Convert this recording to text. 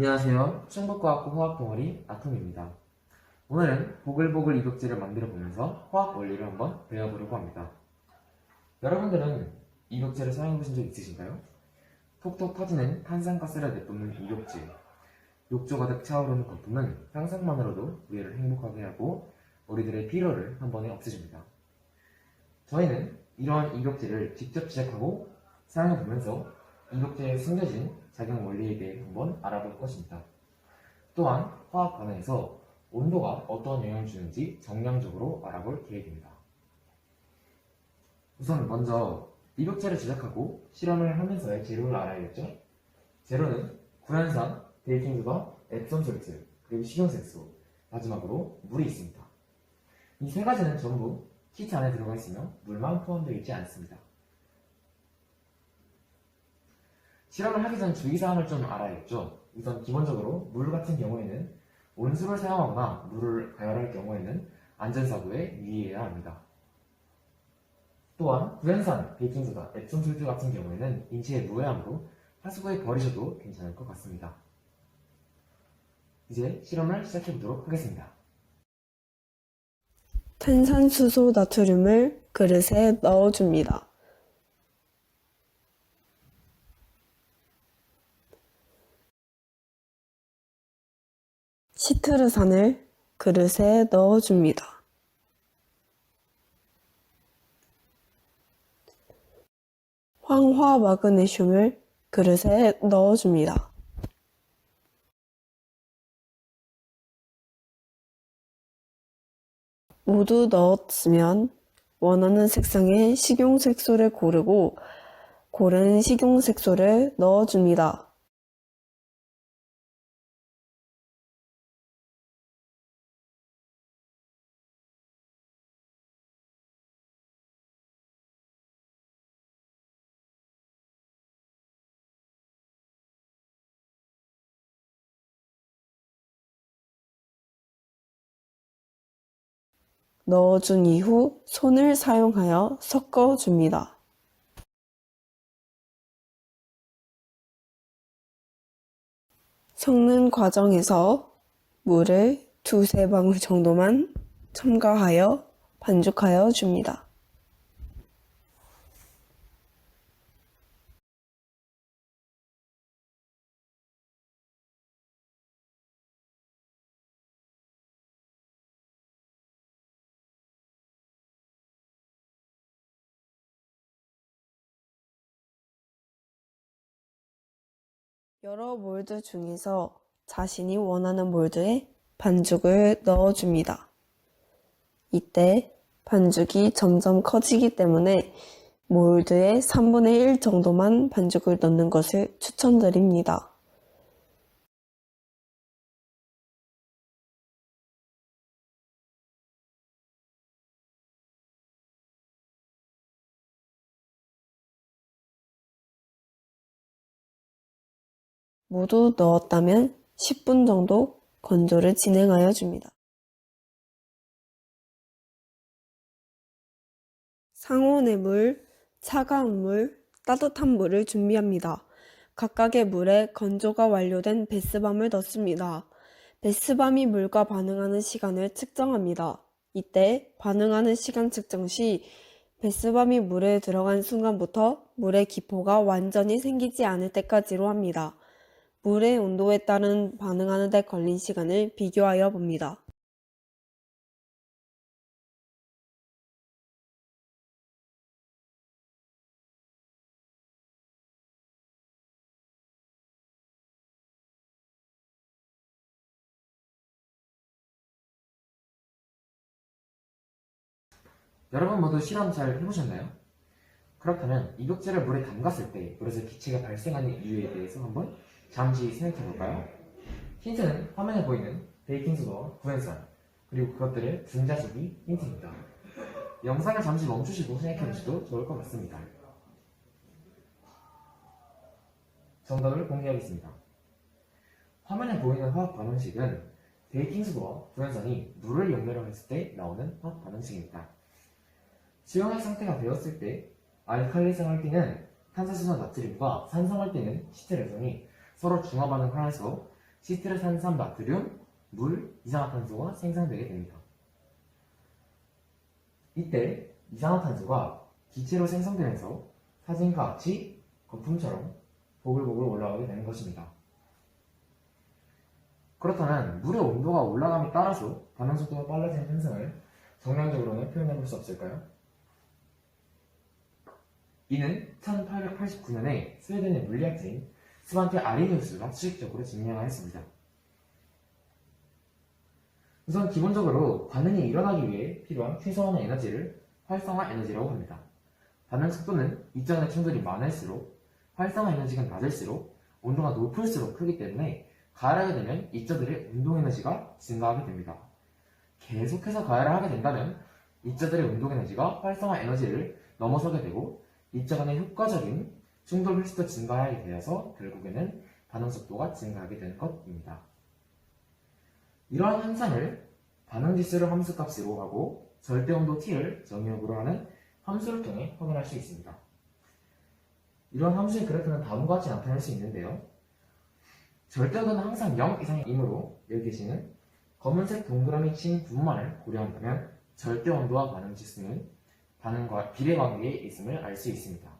안녕하세요. 충북과학부 화학동아리 아톰입니다. 오늘은 보글보글 이격제를 만들어 보면서 화학 원리를 한번 배워보려고 합니다. 여러분들은 이격제를 사용해 보신 적 있으신가요? 톡톡 터지는 탄산가스를 내뿜는 이격제. 욕조 가득 차오르는 거품은 상상만으로도 우리를 행복하게 하고 우리들의 피로를 한 번에 없애줍니다. 저희는 이러한 이격제를 직접 시작하고 사용해 보면서 이격제에 숨겨진 작용 원리에 대해 한번 알아볼 것입니다. 또한 화학 반응에서 온도가 어떤 영향을 주는지 정량적으로 알아볼 계획입니다. 우선 먼저 이격제를 제작하고 실험을 하면서의 재료를 알아야겠죠? 재료는 구연산, 베이킹소다, 앱솜솔트, 그리고 식용색소, 마지막으로 물이 있습니다. 이 세 가지는 전부 키트 안에 들어가 있으며 물만 포함되어 있지 않습니다. 실험을 하기 전 주의사항을 좀 알아야겠죠. 우선 기본적으로 물 같은 경우에는 온수를 사용하거나 물을 가열할 경우에는 안전사고에 유의해야 합니다. 또한 구연산, 베이킹소다, 앱솜솔트 같은 경우에는 인체에 무해하므로 하수구에 버리셔도 괜찮을 것 같습니다. 이제 실험을 시작해 보도록 하겠습니다. 탄산수소 나트륨을 그릇에 넣어줍니다. 시트르산을 그릇에 넣어줍니다. 황화 마그네슘을 그릇에 넣어줍니다. 모두 넣었으면 원하는 색상의 식용색소를 고르고 고른 식용색소를 넣어줍니다. 넣어준 이후 손을 사용하여 섞어줍니다. 섞는 과정에서 물을 두세 방울 정도만 첨가하여 반죽하여 줍니다. 여러 몰드 중에서 자신이 원하는 몰드에 반죽을 넣어줍니다. 이때 반죽이 점점 커지기 때문에 몰드의 3분의 1 정도만 반죽을 넣는 것을 추천드립니다. 모두 넣었다면 10분 정도 건조를 진행하여 줍니다. 상온의 물, 차가운 물, 따뜻한 물을 준비합니다. 각각의 물에 건조가 완료된 베스밤을 넣습니다. 베스밤이 물과 반응하는 시간을 측정합니다. 이때 반응하는 시간 측정 시 베스밤이 물에 들어간 순간부터 물의 기포가 완전히 생기지 않을 때까지로 합니다. 물의 온도에 따른 반응하는 데 걸린 시간을 비교하여 봅니다. 여러분 모두 실험 잘 해보셨나요? 그렇다면 이격제를 물에 담갔을 때 물에서 기체가 발생하는 이유에 대해서 한번 잠시 생각해 볼까요? 힌트는 화면에 보이는 베이킹소다와 구연산 그리고 그것들의 분자식이 힌트입니다. 영상을 잠시 멈추시고 생각해 보셔도 좋을 것 같습니다. 정답을 공개하겠습니다. 화면에 보이는 화학 반응식은 베이킹소다와 구연산이 물을 연결을 했을 때 나오는 화학 반응식입니다. 수용할 상태가 되었을 때 알칼리성 할 때는 탄산수소 나트륨과 산성할 때는 시트레성이 서로 중화 반응을 해서 시트르산삼 나트륨, 물, 이산화탄소가 생성되게 됩니다. 이때 이산화탄소가 기체로 생성되면서 사진과 같이 거품처럼 보글보글 올라가게 되는 것입니다. 그렇다면 물의 온도가 올라감에 따라서 반응 속도가 빨라지는 현상을 정량적으로는 표현해 볼 수 없을까요? 이는 1889년에 스웨덴의 물리학자인 스반테 아리니우스가 수식적으로 증명하였습니다. 우선 기본적으로 반응이 일어나기 위해 필요한 최소한의 에너지를 활성화 에너지라고 합니다. 반응 속도는 입자 간의 충돌이 많을수록 활성화 에너지가 낮을수록 온도가 높을수록 크기 때문에 가열하게 되면 입자들의 운동 에너지가 증가하게 됩니다. 계속해서 가열을 하게 된다면 입자들의 운동 에너지가 활성화 에너지를 넘어서게 되고 입자 간의 효과적인 충돌 횟수도 증가하게 되어서 결국에는 반응 속도가 증가하게 되는 것입니다. 이러한 현상을 반응 지수를 함수값으로 하고 절대 온도 T를 정의역으로 하는 함수를 통해 확인할 수 있습니다. 이러한 함수의 그래프는 다음과 같이 나타낼 수 있는데요. 절대 온도는 항상 0 이상이므로 여기 계시는 검은색 동그라미 친 부분만을 고려한다면 절대 온도와 반응 지수는 반응과 비례 관계에 있음을 알 수 있습니다.